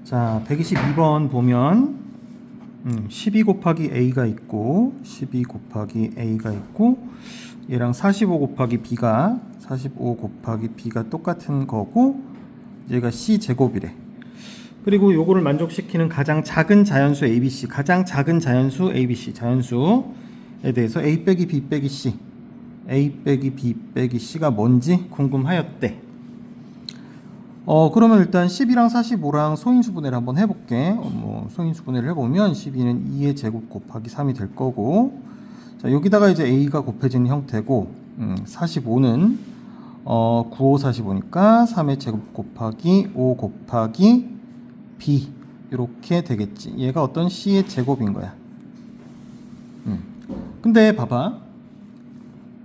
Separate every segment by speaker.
Speaker 1: 자, 122번 보면 12 곱하기 a가 있고 12 곱하기 a가 있고 얘랑 45 곱하기 b가 똑같은 거고 얘가 c 제곱이래. 그리고 요거를 만족시키는 가장 작은 자연수 ABC, 가장 작은 자연수 ABC, 자연수에 대해서 a 빼기 b 빼기 c, a 빼기 b 빼기 c가 뭔지 궁금하였대. 그러면 일단 12랑 45랑 소인수분해를 한번 해볼게. 소인수분해를 해보면 12는 2의 제곱 곱하기 3이 될 거고, 자, 여기다가 이제 a가 곱해지는 형태고, 45는 9, 5, 45니까 3의 제곱 곱하기 5 곱하기 b 이렇게 되겠지. 얘가 어떤 c의 제곱인 거야. 근데 봐봐,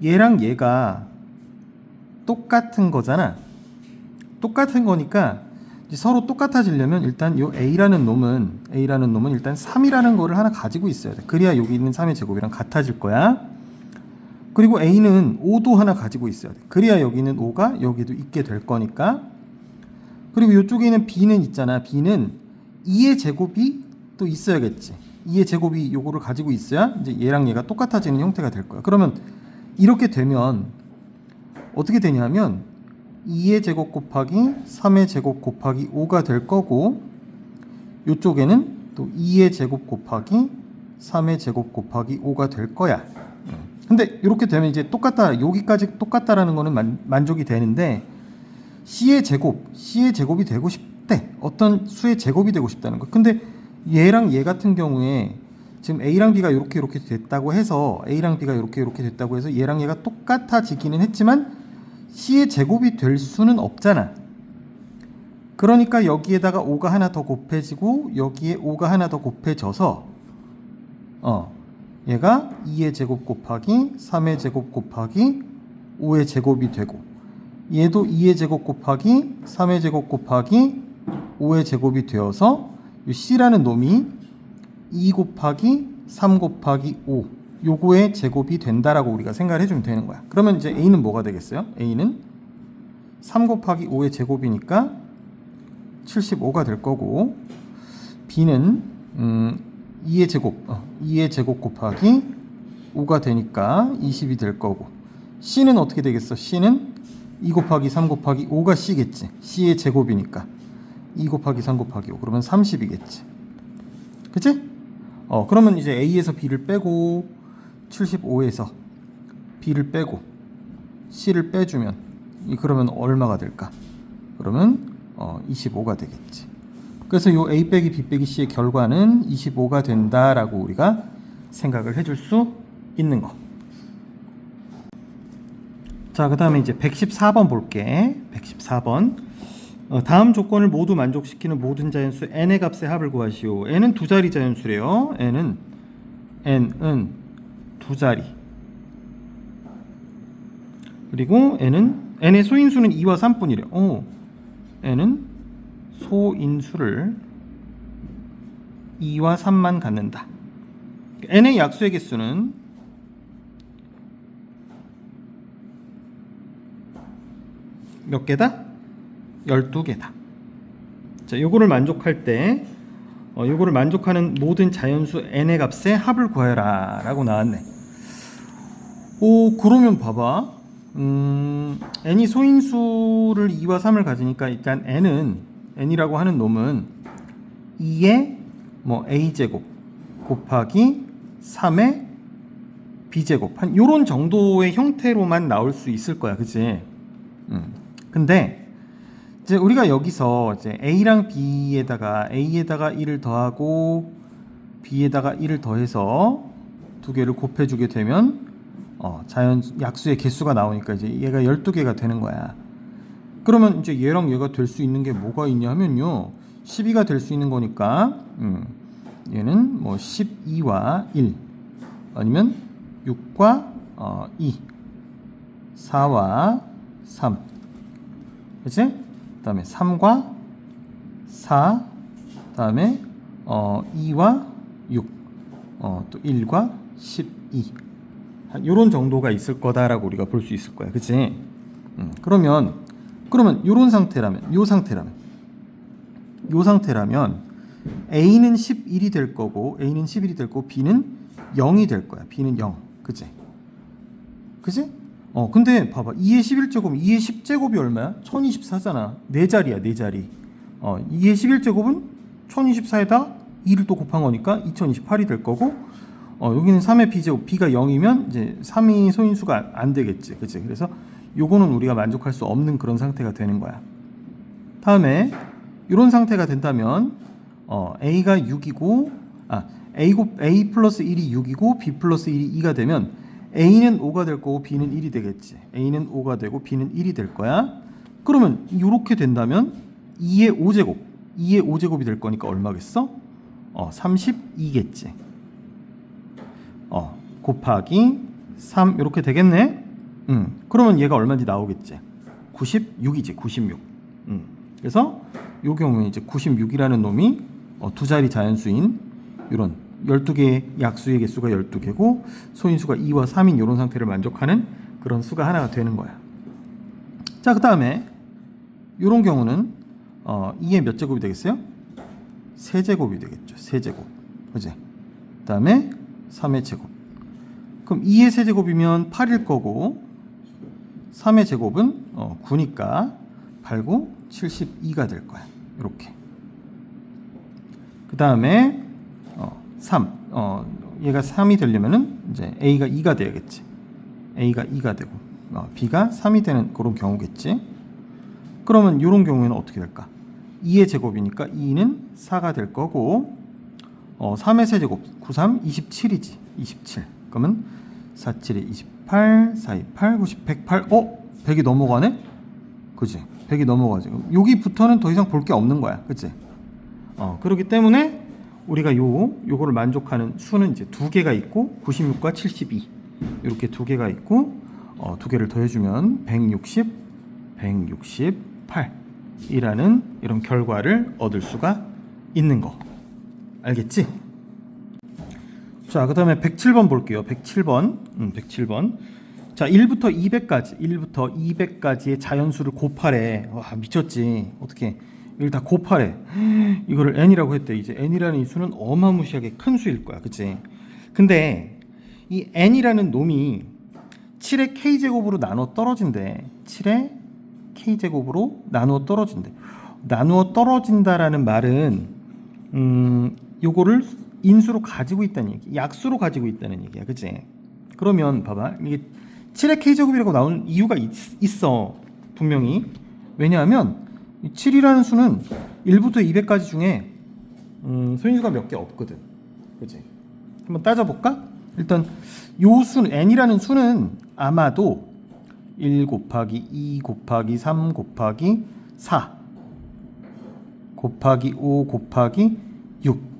Speaker 1: 얘랑 얘가 똑같은 거잖아. 똑같은 거니까 서로 똑같아지려면 일단 요 a라는 놈은 일단 3이라는 거를 하나 가지고 있어야 돼. 그래야 여기 있는 3의 제곱이랑 같아질 거야. 그리고 a는 5도 하나 가지고 있어야 돼. 그래야 여기 있는 5가 여기도 있게 될 거니까. 그리고 이쪽에 있는 b는 있잖아. b는 2의 제곱이 또 있어야겠지. 2의 제곱이 요거를 가지고 있어야 이제 얘랑 얘가 똑같아지는 형태가 될 거야. 그러면 이렇게 되면 어떻게 되냐면 2의 제곱 곱하기 3의 제곱 곱하기 5가 될 거고, 이쪽에는 또 2의 제곱 곱하기 3의 제곱 곱하기 5가 될 거야. 근데 이렇게 되면 이제 똑같다, 여기까지 똑같다라는 거는 만족이 되는데 c의 제곱이 되고 싶대. 어떤 수의 제곱이 되고 싶다는 거. 근데 얘랑 얘 같은 경우에 지금 a랑 b가 이렇게 됐다고 해서 a랑 b가 이렇게 됐다고 해서 얘랑 얘가 똑같아지기는 했지만 c의 제곱이 될 수는 없잖아. 그러니까 여기에다가 5가 하나 더 곱해지고 여기에 5가 하나 더 곱해져서 얘가 2의 제곱 곱하기 3의 제곱 곱하기 5의 제곱이 되고, 얘도 2의 제곱 곱하기 3의 제곱 곱하기 5의 제곱이 되어서 이 c라는 놈이 2 곱하기 3 곱하기 5 요거의 제곱이 된다라고 우리가 생각을 해주면 되는 거야. 그러면 이제 a는 뭐가 되겠어요? a는 3 곱하기 5의 제곱이니까 75가 될 거고, b는 2의 제곱 곱하기 5가 되니까 20이 될 거고, c는 어떻게 되겠어? c는 2 곱하기 3 곱하기 5가 c겠지. c의 제곱이니까 2 곱하기 3 곱하기 5 그러면 30이겠지. 그치? 그러면 이제 a에서 b를 빼고 75에서 b를 빼고 c를 빼주면 그러면 얼마가 될까? 그러면 25가 되겠지. 그래서 요 a 빼기 b 빼기 c의 결과는 25가 된다라고 우리가 생각을 해줄 수 있는 거. 자, 그 다음에 이제 114번 볼게. 114번. 다음 조건을 모두 만족시키는 모든 자연수 n의 값의 합을 구하시오. n은 두 자리 자연수래요. n은 두 자리. 그리고 n의 소인수는 2와 3뿐이래요. n은 소인수를 2와 3만 갖는다. n의 약수의 개수는 몇 개다? 12개다. 자, 요거를 만족할 때 요거를 만족하는 모든 자연수 n의 값의 합을 구하여라 라고 나왔네. 그러면 봐봐. n이 소인수를 2와 3을 가지니까 일단 n이라고 하는 놈은 2의 a제곱 곱하기 3의 b제곱 한 요런 정도의 형태로만 나올 수 있을 거야. 그치? 근데 이제 우리가 여기서 이제 a랑 b에다가 a에다가 1을 더하고 b에다가 1을 더해서 두 개를 곱해주게 되면 약수의 개수가 나오니까 이제 얘가 12개가 되는 거야. 그러면 이제 얘랑 얘가 될 수 있는 게 뭐가 있냐 하면요, 12가 될 수 있는 거니까 얘는 12와 1 아니면 6과 2 4와 3, 그치? 그 다음에 3과 4, 그 다음에 2와 6, 또 1과 12 요런 정도가 있을 거다라고 우리가 볼 수 있을 거야. 그치? 그러면 요런 상태라면, 요 상태라면 요 상태라면 A는 11이 될 거고 A는 11이 될 거고 B는 0이 될 거야. B는 0. 그치? 그치? 근데 봐봐. 2의 11제곱, 2의 10제곱이 얼마야? 1024잖아. 네 자리야, 네 자리. 2의 11제곱은 1024에다 2를 또 곱한 거니까 2028이 될 거고, 여기는 3의 b제곱, b가 0이면 이제 3이 소인수가 안 되겠지. 그치? 그래서 요거는 우리가 만족할 수 없는 그런 상태가 되는 거야. 다음에 이런 상태가 된다면 a가 6이고 a 플러스 1이 6이고 b 플러스 1이 2가 되면 a는 5가 될 거고 b는 1이 되겠지. a는 5가 되고 b는 1이 될 거야. 그러면 이렇게 된다면 2의 5제곱 2의 5제곱이 될 거니까 얼마겠어? 32겠지. 곱하기 3 이렇게 되겠네. 그러면 얘가 얼마인지 나오겠지. 96이지. 96. 그래서 이 경우에 이제 96이라는 놈이 두 자리 자연수인 이런 12개의 약수의 개수가 12개고 소인수가 2와 3인 이런 상태를 만족하는 그런 수가 하나가 되는 거야. 자, 그 다음에 이런 경우는 2의 몇 제곱이 되겠어요? 세제곱이 되겠죠. 세제곱. 그지? 그 다음에 3의 제곱. 그럼 2의 세제곱이면 8일 거고 3의 제곱은 9니까 8, 9, 72가 될 거야. 이렇게. 그 다음에 3. 얘가 3이 되려면은 이제 A가 2가 돼야겠지. A가 2가 되고 B가 3이 되는 그런 경우겠지. 그러면 이런 경우에는 어떻게 될까? 2의 제곱이니까 2는 4가 될 거고 3의 세제곱 9, 3, 27이지. 27. 그러면 4, 7이 28, 4, 2, 8, 90, 108. 100이 넘어가네? 그치? 100이 넘어가지. 여기부터는 더 이상 볼 게 없는 거야. 그치? 그렇기 때문에 우리가 요거를 만족하는 수는 이제 두 개가 있고 96과 72 이렇게 두 개가 있고 두 개를 더해주면 160, 168이라는 이런 결과를 얻을 수가 있는 거. 알겠지? 자, 그 다음에 107번 볼게요. 107번. 자, 1부터 200까지의 자연수를 곱하래. 와, 미쳤지. 어떻게 이걸 다 곱하래. 이거를 n이라고 했대. 이제 n이라는 이 수는 어마무시하게 큰 수일 거야. 그치? 근데 이 n이라는 놈이 7의 k제곱으로 나눠 떨어진대. 7의 k제곱으로 나누어 떨어진대. 나누어 떨어진다라는 말은 요거를 인수로 가지고 있다는 얘기, 약수로 가지고 있다는 얘기야. 그치? 그러면 봐봐. 이게 7의 k제곱이라고 나오는 이유가 있어. 분명히. 왜냐하면 7이라는 수는 1부터 200까지 중에 소인수가 몇 개 없거든. 그치? 한번 따져볼까? 일단 요 수는 n이라는 수는 아마도 1 곱하기 2 곱하기 3 곱하기 4 곱하기 5 곱하기 6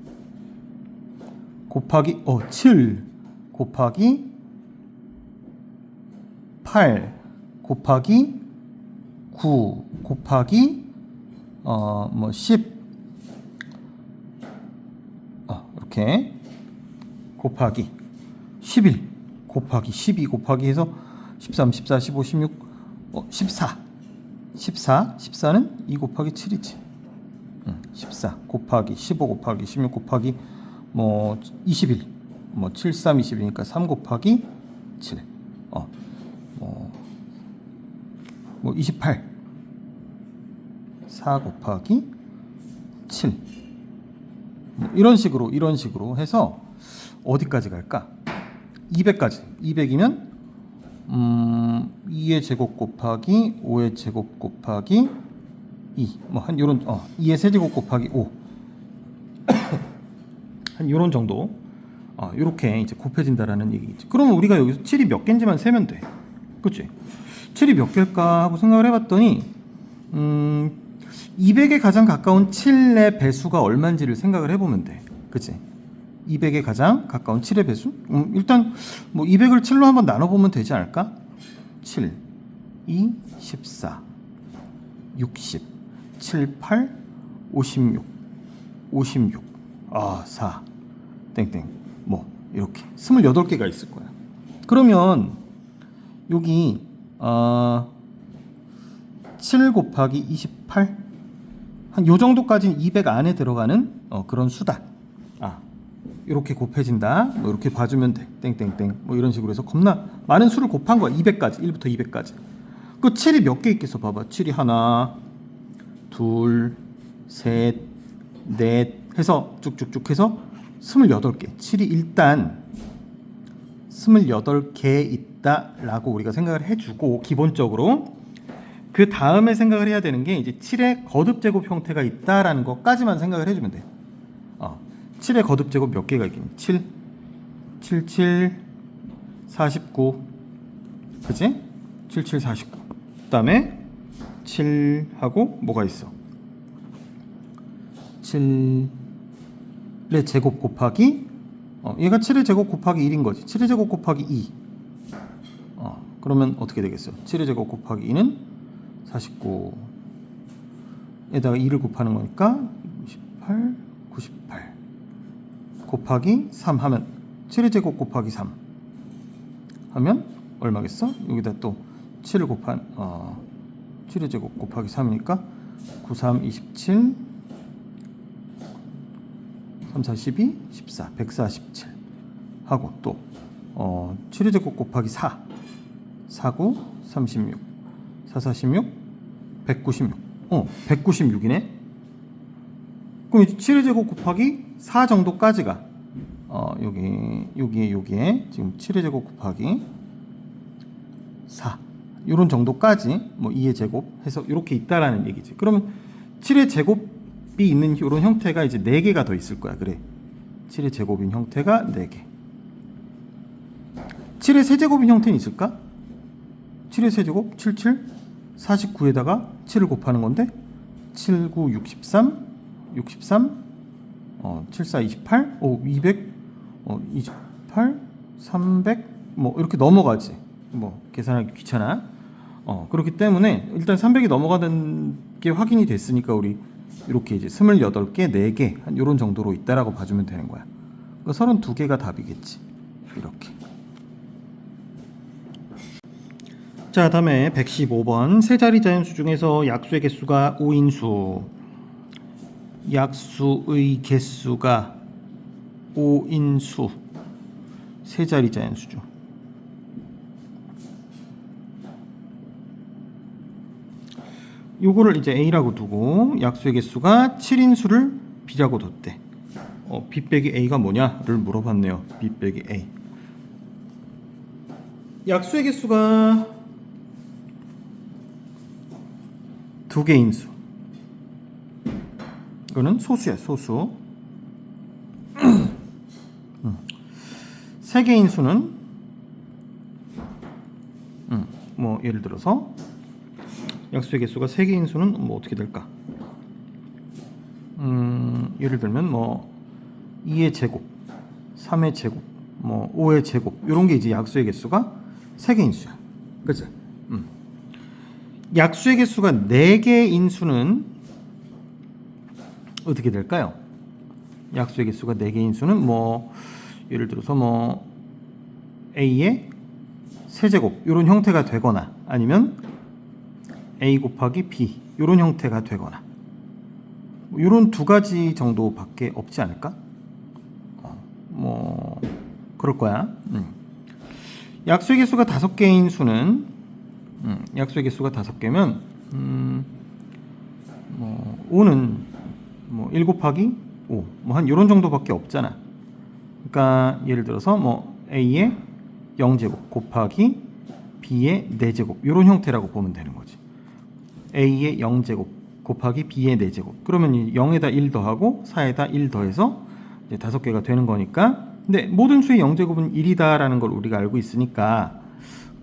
Speaker 1: 곱하기 7 곱하기 8 곱하기 9 곱하기 10 이렇게 곱하기 11 곱하기 12 곱하기 해서 13, 14, 15, 16 14 14는 2 곱하기 7이지. 14 곱하기 15 곱하기 16 곱하기 21 7, 3, 20이니까 3 곱하기 7 28 4 곱하기 7 이런 식으로 해서 어디까지 갈까? 200까지. 200이면 2의 제곱 곱하기 5의 제곱 곱하기 2 한 요런 2의 세제곱 곱하기 5 한 요런 정도 요렇게 이제 곱해진다라는 얘기겠지. 그러면 우리가 여기서 7이 몇 개인지만 세면 돼. 그치? 7이 몇 개일까 하고 생각을 해봤더니 200에 가장 가까운 7의 배수가 얼마인지를 생각을 해보면 돼. 그치? 200에 가장 가까운 7의 배수? 일단 200을 7로 한번 나눠보면 되지 않을까? 7, 2, 14, 60, 7, 8, 56, 56, 4, 땡땡 이렇게 28개가 있을 거야. 그러면 여기 7 곱하기 28 한 요 정도까지는 200 안에 들어가는 그런 수다. 이렇게 곱해진다. 뭐 이렇게 봐주면 돼. 땡땡땡. 뭐 이런 식으로 해서 겁나 많은 수를 곱한 거야. 200까지. 1부터 200까지. 그 7이 몇 개 있겠어? 봐봐. 7이 하나, 둘, 셋, 넷 해서 쭉쭉쭉 해서 28개. 7이 일단 28개 있다라고 우리가 생각을 해주고 기본적으로 그 다음에 생각을 해야 되는 게 이제 7의 거듭 제곱 형태가 있다라는 것까지만 생각을 해주면 돼. 7의 거듭 제곱 몇 개가 있겠니? 7, 7, 7, 49. 그치? 7, 7, 49. 그 다음에 7하고 뭐가 있어? 7의 제곱 곱하기 얘가 7의 제곱 곱하기 1인 거지. 7의 제곱 곱하기 2. 그러면 어떻게 되겠어? 7의 제곱 곱하기 2는 49에다가 2를 곱하는 거니까 28, 98 곱하기 3 하면 7의 제곱 곱하기 3 하면 얼마겠어? 여기다 또 7을 곱한 7의 제곱 곱하기 3이니까 9, 3, 27 3, 4, 12, 14 147 하고 또 7의 제곱 곱하기 4 4, 9, 36 4, 46 196 196이네. 그럼 7의 제곱 곱하기 4 정도까지가 여기에 지금 7의 제곱 곱하기 4 이런 정도까지 뭐 2의 제곱 해서 이렇게 있다라는 얘기지. 그러면 7의 제곱이 있는 이런 형태가 이제 4개가 더 있을 거야. 그래. 7의 제곱인 형태가 4개. 7의 세제곱인 형태는 있을까? 7의 세제곱 77 49에다가 7을 곱하는 건데 7, 9, 63 7, 4, 28 200 28 300 뭐 이렇게 넘어가지. 뭐 계산하기 귀찮아. 그렇기 때문에 일단 300이 넘어가는 게 확인이 됐으니까 우리 이렇게 이제 28개, 4개 한 요런 정도로 있다라고 봐주면 되는 거야. 그러니까 32개가 답이겠지. 이렇게. 자, 다음에 115번 세 자리 자연수 중에서 약수의 개수가 5인수, 약수의 개수가 5인수 세 자리 자연수죠. 요거를 이제 A라고 두고 약수의 개수가 7인수를 B라고 뒀대. B 빼기 A가 뭐냐를 물어봤네요. B 빼기 A. 약수의 개수가 2개인수. 이거는 소수야, 소수. 3개인수는 뭐 예를 들어서 약수의 개수가 3개인수는 뭐 어떻게 될까? 예를 들면 뭐 2의 제곱, 3의 제곱, 뭐 5의 제곱 이런 게 이제 약수의 개수가 3개인수야. 그치? 약수의 개수가 4개의 인수는 어떻게 될까요? 약수의 개수가 4개의 인수는 뭐 예를 들어서 뭐 A의 세제곱 이런 형태가 되거나 아니면 A 곱하기 B 이런 형태가 되거나 이런 두 가지 정도밖에 없지 않을까? 뭐 그럴 거야. 약수의 개수가 5개인 수는 약수의 개수가 5개면 뭐 5는 뭐 1 곱하기 5 뭐 한 이런 정도밖에 없잖아. 그러니까 예를 들어서 뭐 A의 0제곱 곱하기 B의 4제곱 이런 형태라고 보면 되는 거지. A의 0제곱 곱하기 B의 4제곱 그러면 0에다 1 더하고 4에다 1 더해서 이제 5개가 되는 거니까. 근데 모든 수의 0제곱은 1이다라는 걸 우리가 알고 있으니까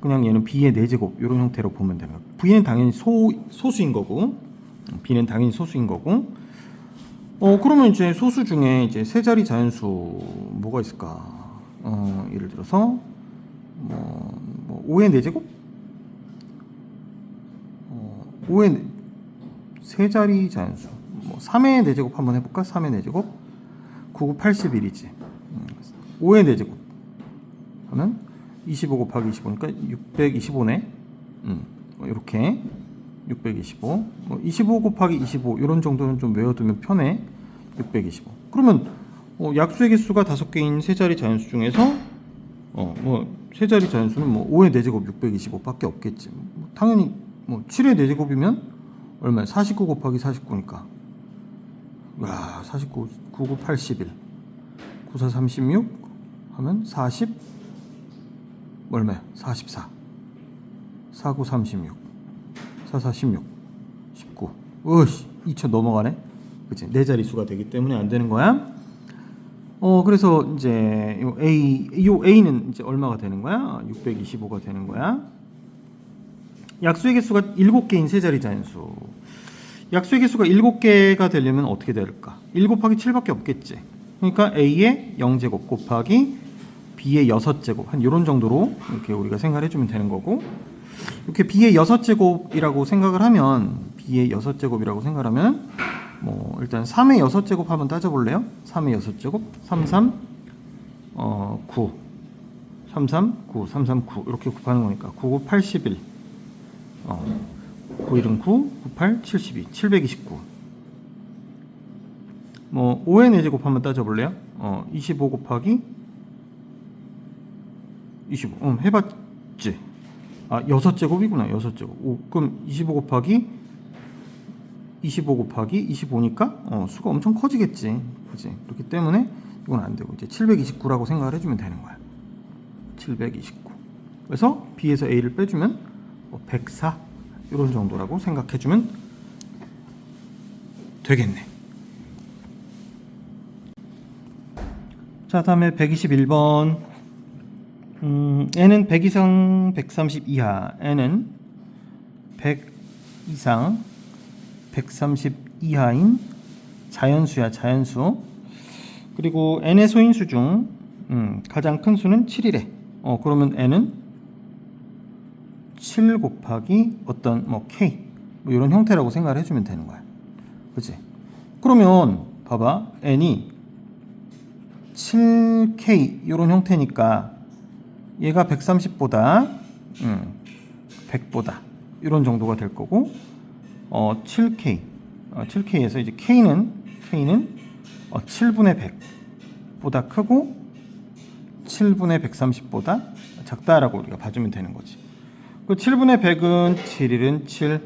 Speaker 1: 그냥 얘는 B의 4제곱 이런 형태로 보면 되는 거야. V는 당연히 소수인 거고 B는 당연히 소수인 거고 그러면 이제 소수 중에 이제 세 자리 자연수 뭐가 있을까? 예를 들어서 뭐 5의 4제곱? 5의 세 자리 자연수 뭐 3의 4제곱 한번 해볼까? 3의 4제곱 9, 81이지. 5의 4제곱 하면 25 곱하기 25니까 625네. 이렇게 625. 뭐 25 곱하기 25 이런 정도는 좀 외워두면 편해. 625. 그러면 약수의 개수가 5개인 세 자리 자연수 중에서 뭐 세 자리 자연수는 뭐 5의 4제곱 625밖에 없겠지. 당연히 뭐 7의 4제곱이면 얼마야? 49 곱하기 49니까. 와, 49, 99, 81. 94, 36 하면 40 얼마야? 44. 49, 36. 44, 16. 19. 으씨, 2000 넘어가네. 그치? 네 자릿수가 되기 때문에 안 되는 거야. 그래서 이제 요 A는 이제 얼마가 되는 거야? 625가 되는 거야. 약수의 개수가 7개인 세 자리 자연수. 약수의 개수가 7개가 되려면 어떻게 될까? 1 곱하기 7밖에 없겠지. 그러니까 A의 0제곱 곱하기 B의 6제곱 한 이런 정도로 이렇게 우리가 생각해 주면 되는 거고, 이렇게 B의 6제곱이라고 생각을 하면 뭐 일단 3의 6제곱 한번 따져볼래요? 3의 6제곱 33 9 33 9 33 9 이렇게 곱하는 거니까 9 9 81 9 1은 9 9 8 72 729. 뭐 5의 4제곱 한번 따져볼래요? 25 곱하기 25 해봤지? 6제곱이구나. 6제곱. 그럼 25 곱하기 25니까 수가 엄청 커지겠지. 그치? 그렇기 때문에 이건 안 되고 이제 729라고 생각을 해주면 되는 거야. 729. 그래서 B에서 A를 빼주면 104 이런 정도라고 생각해주면 되겠네. 자, 다음에 121번. N은 100 이상 130 이하. N은 100 이상 130 이하인 자연수야, 자연수. 그리고 n의 소인수 중 가장 큰 수는 7이래. 그러면 n은 7 곱하기 어떤 뭐 k 뭐 이런 형태라고 생각을 해주면 되는 거야. 그치? 그러면 봐봐, n이 7k 이런 형태니까 얘가 130보다 100보다 이런 정도가 될 거고, 7K, 7K에서 이제 K는 7분의 100보다 크고 7분의 130보다 작다라고 우리가 봐주면 되는 거지. 그 7분의 100은 7일은 7,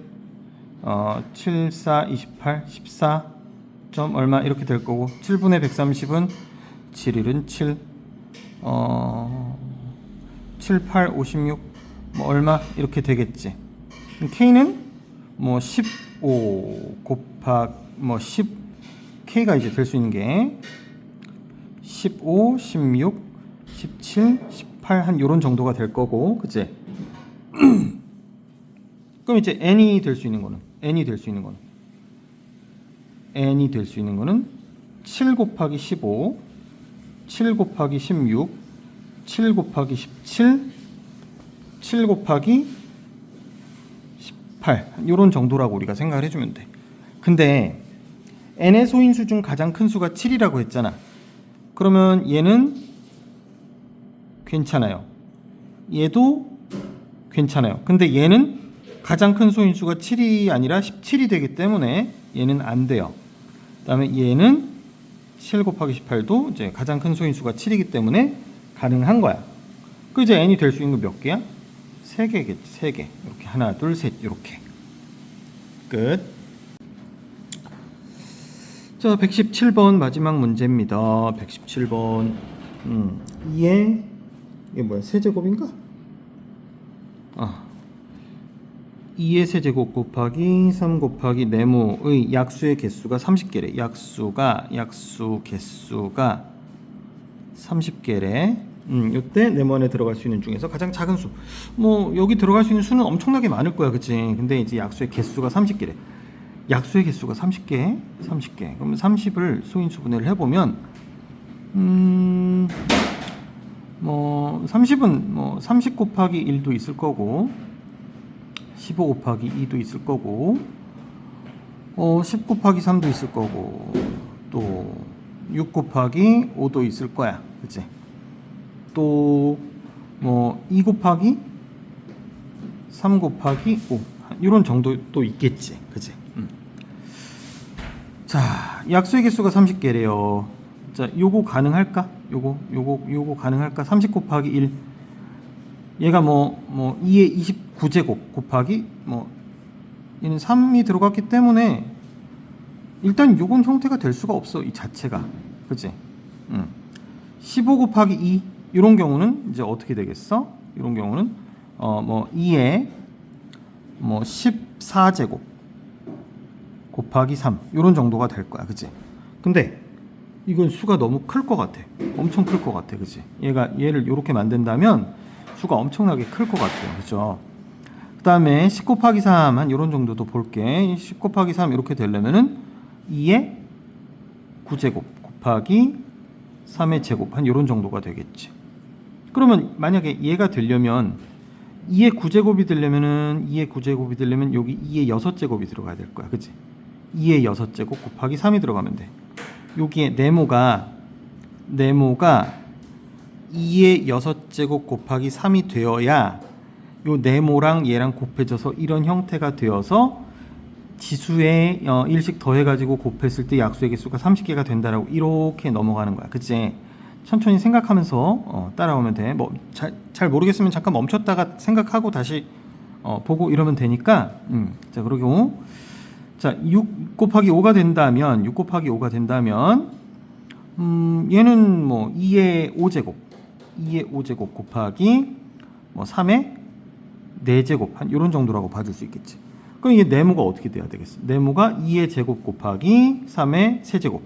Speaker 1: 7, 4, 28, 14 점 얼마 이렇게 될 거고, 7분의 130은 7일은 7, 7, 8, 56 뭐 얼마 이렇게 되겠지. K는 뭐 15 곱하기 뭐 10 K가 이제 될 수 있는 게 15, 16, 17, 18 한 요런 정도가 될 거고, 그치? 그럼 이제 N이 될 수 있는 거는 7 곱하기 15, 7 곱하기 16, 7 곱하기 17, 7 곱하기 8 이런 정도라고 우리가 생각을 해주면 돼. 근데 n의 소인수 중 가장 큰 수가 7이라고 했잖아. 그러면 얘는 괜찮아요. 얘도 괜찮아요. 근데 얘는 가장 큰 소인수가 7이 아니라 17이 되기 때문에 얘는 안 돼요. 그다음에 얘는 7 곱하기 18도 이제 가장 큰 소인수가 7이기 때문에 가능한 거야. 그 이제 n이 될 수 있는 거 몇 개야? 3개겠지. 3개. 이렇게 하나, 둘, 셋 이렇게. 끝. 자, 117번 마지막 문제입니다. 117번. 이게 뭐야? 세제곱인가? 2의 세제곱 곱하기 3 곱하기 네모의 약수의 개수가 30개래. 약수 개수가 30개래. 이때 네모 안에 들어갈 수 있는 중에서 가장 작은 수. 뭐 여기 들어갈 수 있는 수는 엄청나게 많을 거야, 그치? 근데 이제 약수의 개수가 30개래. 약수의 개수가 30개. 그러면 30을 소인수 분해를 해보면 뭐 30은 뭐 30 곱하기 1도 있을 거고, 15 곱하기 2도 있을 거고, 10 곱하기 3도 있을 거고, 또 6 곱하기 5도 있을 거야, 그치? 또 뭐 2 곱하기 3 곱하기 5 이런 정도도 있겠지, 그지? 자, 약수의 개수가 30개래요. 자, 요거 가능할까? 요거 가능할까? 30 곱하기 1. 얘가 뭐 2의 29제곱 곱하기 얘는 3이 들어갔기 때문에 일단 요건 형태가 될 수가 없어, 이 자체가. 그치? 15 곱하기 2 이런 경우는 이제 어떻게 되겠어? 이런 경우는 2의 14제곱 곱하기 3 이런 정도가 될 거야, 그치? 근데 이건 수가 너무 클 것 같아. 엄청 클 것 같아, 그치? 얘를 이렇게 만든다면 수가 엄청나게 클 것 같아요, 그죠? 그 다음에 10 곱하기 3 한 이런 정도도 볼게. 10 곱하기 3 이렇게 되려면은 2의 9제곱 곱하기 3의 제곱 한 이런 정도가 되겠지. 그러면 만약에 얘가 되려면 2의 9제곱이 되려면 여기 2의 6제곱이 들어가야 될 거야, 그치? 2의 6제곱 곱하기 3이 들어가면 돼. 여기에 네모가 2의 6제곱 곱하기 3이 되어야 요 네모랑 얘랑 곱해져서 이런 형태가 되어서 지수에 1씩 더해가지고 곱했을 때 약수의 개수가 30개가 된다라고 이렇게 넘어가는 거야, 그치? 천천히 생각하면서 따라오면 돼. 잘 모르겠으면 잠깐 멈췄다가 생각하고 다시 보고 이러면 되니까. 자, 그리고 자, 6 곱하기 5가 된다면 얘는 2의 5제곱 곱하기 3의 4제곱 한 이런 정도라고 봐줄 수 있겠지. 그럼 이게 네모가 어떻게 돼야 되겠어? 네모가 2의 제곱 곱하기 3의 세제곱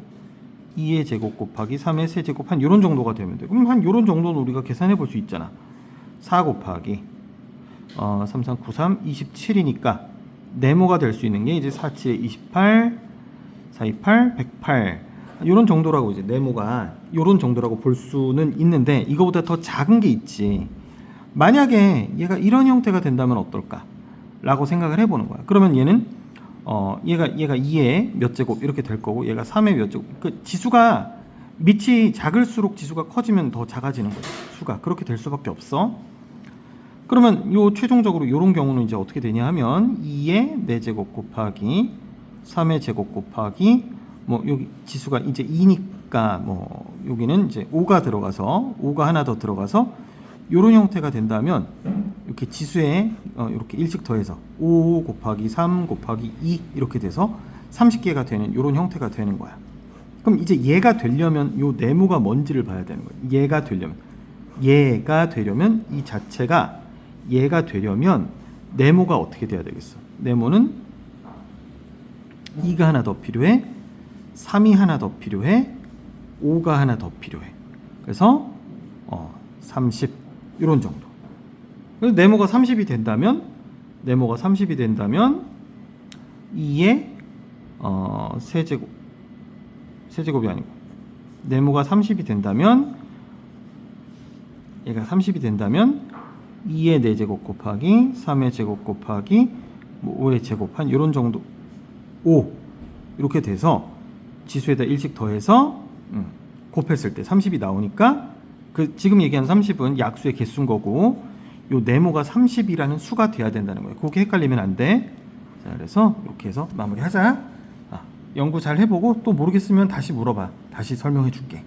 Speaker 1: 2의 제곱 곱하기 3의 세제곱 한 이런 정도가 되면 돼. 그럼 한 이런 정도는 우리가 계산해 볼 수 있잖아. 4 곱하기 3, 3, 9, 3, 27이니까 네모가 될 수 있는 게 이제 4, 7, 28, 4, 28, 108 이런 정도라고 이제 네모가 이런 정도라고 볼 수는 있는데 이거보다 더 작은 게 있지. 만약에 얘가 이런 형태가 된다면 어떨까? 라고 생각을 해보는 거야. 그러면 얘는 얘가 2의 몇 제곱 이렇게 될 거고 얘가 3의 몇 제곱. 그 지수가 밑이 작을수록 지수가 커지면 더 작아지는 거야. 수가 그렇게 될 수밖에 없어. 그러면 요 최종적으로 요런 경우는 이제 어떻게 되냐 하면 2의 4제곱 곱하기 3의 제곱 곱하기 여기 지수가 이제 2니까 여기는 이제 5가 하나 더 들어가서 요런 형태가 된다면 이렇게 지수에 이렇게 1씩 더해서 5 곱하기 3 곱하기 2 이렇게 돼서 30개가 되는 요런 형태가 되는 거야. 그럼 이제 얘가 되려면 요 네모가 뭔지를 봐야 되는 거야. 얘가 되려면 이 자체가 얘가 되려면 네모가 어떻게 돼야 되겠어? 네모는 2가 하나 더 필요해. 3이 하나 더 필요해. 5가 하나 더 필요해. 그래서 30 이런 정도. 그래서 네모가 30이 된다면 2의 세제곱이 아니고 네모가 30이 된다면 얘가 30이 된다면 2의 4제곱 곱하기 3의 제곱 곱하기 5의 제곱 한 이런 정도 5 이렇게 돼서 지수에다 1씩 더해서 곱했을 때 30이 나오니까 그 지금 얘기한 30은 약수의 개수인 거고 요 네모가 30이라는 수가 돼야 된다는 거예요. 그게 헷갈리면 안 돼. 자, 그래서 이렇게 해서 마무리하자. 연구 잘 해보고 또 모르겠으면 다시 물어봐. 다시 설명해 줄게.